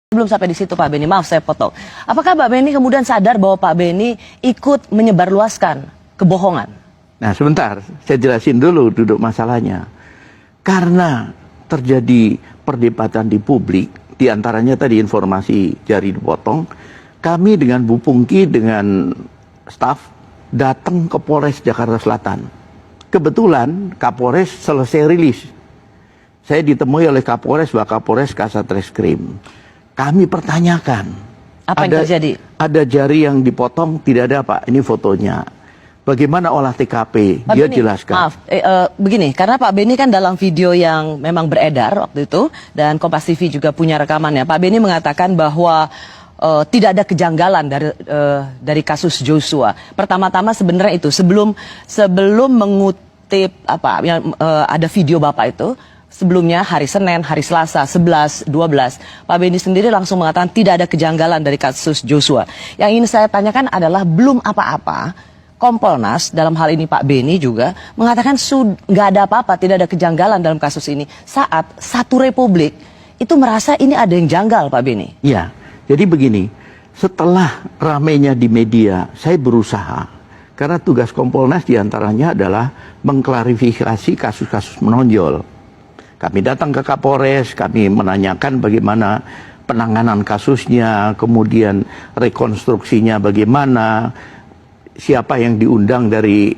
Sebelum sampai di situ Pak Beni, maaf saya potong. Apakah Pak Beni kemudian sadar bahwa Pak Beni ikut menyebarluaskan kebohongan? Nah sebentar, saya jelasin dulu duduk masalahnya. Karena terjadi perdebatan di publik, diantaranya tadi informasi jari dipotong, kami dengan Bu Pungki, dengan staf, datang ke Polres Jakarta Selatan. Kebetulan Kapolres selesai rilis. Saya ditemui oleh Kapolres, Wakapolres, Kasatreskrim. Kami pertanyakan. Apa yang terjadi? Ada jari yang dipotong, tidak ada Pak, ini fotonya. Bagaimana olah TKP? Pak Dia Beni, jelaskan. maaf, begini, karena Pak Beni kan dalam video yang memang beredar waktu itu, dan Kompas TV juga punya rekamannya, Pak Beni mengatakan bahwa tidak ada kejanggalan dari kasus Joshua. Pertama-tama sebenarnya itu, sebelum mengutip apa yang ada video Bapak itu, sebelumnya hari Senin, hari Selasa, 11, 12, Pak Beni sendiri langsung mengatakan tidak ada kejanggalan dari kasus Joshua. Yang ingin saya tanyakan adalah belum apa-apa, Kompolnas, dalam hal ini Pak Beni juga, mengatakan nggak ada apa-apa, tidak ada kejanggalan dalam kasus ini. Saat satu republik itu merasa ini ada yang janggal Pak Beni. Ya, jadi begini, setelah ramainya di media, saya berusaha. Karena tugas Kompolnas diantaranya adalah mengklarifikasi kasus-kasus menonjol. Kami datang ke Kapolres, kami menanyakan bagaimana penanganan kasusnya, kemudian rekonstruksinya bagaimana, siapa yang diundang dari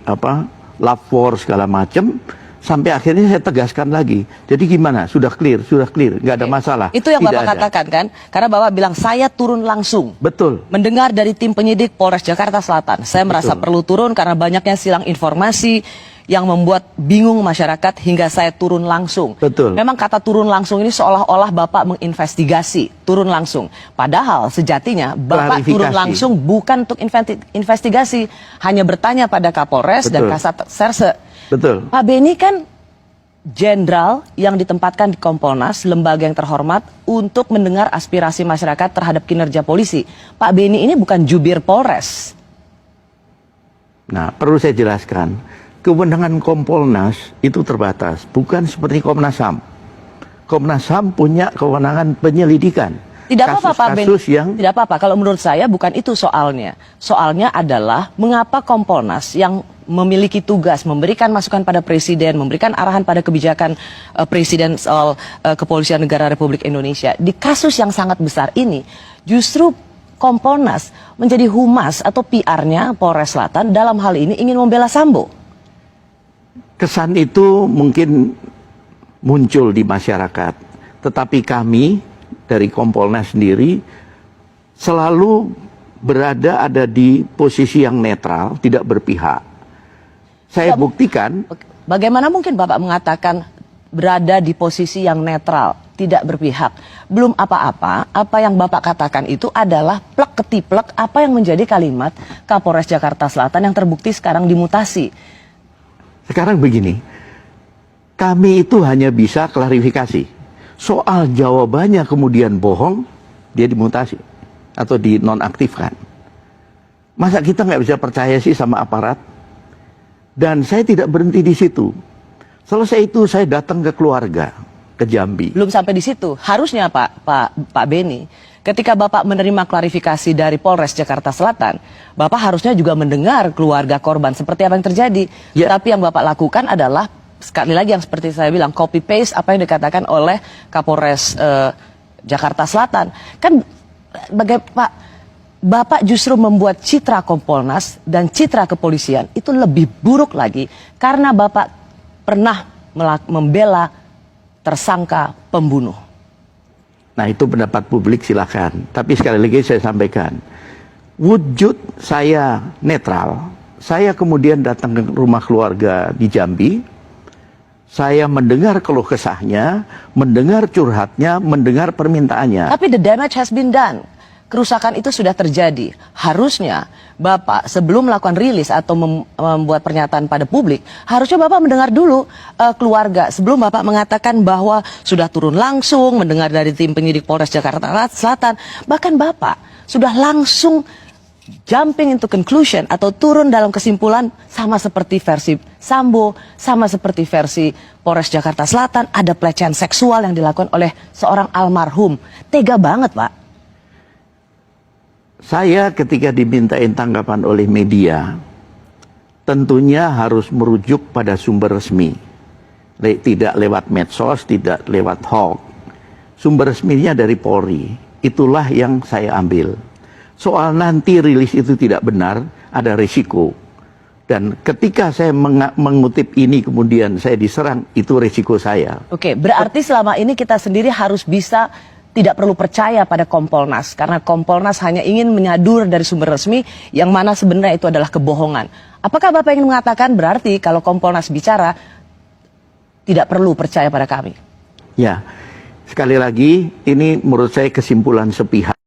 lapor segala macam, sampai akhirnya saya tegaskan lagi. Jadi gimana? Sudah clear, nggak ada masalah. Itu yang Bapak katakan kan? Karena Bapak bilang saya turun langsung. Betul. Mendengar dari tim penyidik Polres Jakarta Selatan, saya merasa perlu turun karena banyaknya silang informasi yang membuat bingung masyarakat hingga saya turun langsung. Betul. Memang kata turun langsung ini seolah-olah Bapak menginvestigasi, turun langsung. Padahal sejatinya Bapak turun langsung bukan untuk investigasi, hanya bertanya pada Kapolres dan Kasat Serse. Betul. Pak Beni kan jenderal yang ditempatkan di Kompolnas, lembaga yang terhormat untuk mendengar aspirasi masyarakat terhadap kinerja polisi. Pak Beni ini bukan jubir Polres. Nah, perlu saya jelaskan. Kewenangan Kompolnas itu terbatas, bukan seperti Komnas HAM. Komnas HAM punya kewenangan penyelidikan. Tidak apa-apa Pak Beni, tidak apa-apa. Kalau menurut saya bukan itu soalnya. Soalnya adalah mengapa Kompolnas yang memiliki tugas memberikan masukan pada Presiden, memberikan arahan pada kebijakan Presiden soal kepolisian negara Republik Indonesia. Di kasus yang sangat besar ini, justru Kompolnas menjadi humas atau PR-nya Polres Selatan dalam hal ini ingin membela Sambo. Kesan itu mungkin muncul di masyarakat, tetapi kami dari Kompolnas sendiri selalu ada di posisi yang netral, tidak berpihak. Saya buktikan. Bagaimana mungkin Bapak mengatakan berada di posisi yang netral, tidak berpihak? Belum apa-apa, apa yang Bapak katakan itu adalah plek ketiplek apa yang menjadi kalimat Kapolres Jakarta Selatan yang terbukti sekarang dimutasi. Sekarang begini, kami itu hanya bisa klarifikasi. Soal jawabannya kemudian bohong, dia dimutasi atau dinonaktifkan. Masa kita nggak bisa percaya sih sama aparat? Dan saya tidak berhenti di situ. Selesai itu saya datang ke keluarga, ke Jambi. Belum sampai di situ, harusnya Pak Beni, ketika Bapak menerima klarifikasi dari Polres Jakarta Selatan, Bapak harusnya juga mendengar keluarga korban seperti apa yang terjadi. Ya. Tapi yang Bapak lakukan adalah, sekali lagi yang seperti saya bilang, copy paste apa yang dikatakan oleh Kapolres Jakarta Selatan. Kan Bapak justru membuat citra Kompolnas dan citra kepolisian itu lebih buruk lagi karena Bapak pernah membela tersangka pembunuh. Nah itu pendapat publik silakan. Tapi sekali lagi saya sampaikan, wujud saya netral. Saya kemudian datang ke rumah keluarga di Jambi. Saya mendengar keluh kesahnya, mendengar curhatnya, mendengar permintaannya. Tapi the damage has been done. Kerusakan itu sudah terjadi. Harusnya Bapak sebelum melakukan rilis atau membuat pernyataan pada publik, harusnya Bapak mendengar dulu keluarga. Sebelum Bapak mengatakan bahwa sudah turun langsung, mendengar dari tim penyidik Polres Jakarta Selatan. Bahkan Bapak sudah langsung jumping into conclusion atau turun dalam kesimpulan sama seperti versi Sambo, sama seperti versi Polres Jakarta Selatan, ada pelecehan seksual yang dilakukan oleh seorang almarhum. Tega banget, Pak. Saya ketika dimintain tanggapan oleh media, tentunya harus merujuk pada sumber resmi. Tidak lewat medsos, tidak lewat hoax. Sumber resminya dari Polri. Itulah yang saya ambil. Soal nanti rilis itu tidak benar, ada risiko. Dan ketika saya mengutip ini kemudian saya diserang, itu risiko saya. Oke, berarti selama ini kita sendiri harus bisa tidak perlu percaya pada Kompolnas. Karena Kompolnas hanya ingin menyadur dari sumber resmi yang mana sebenarnya itu adalah kebohongan. Apakah Bapak ingin mengatakan berarti kalau Kompolnas bicara, tidak perlu percaya pada kami? Ya, sekali lagi ini menurut saya kesimpulan sepihak.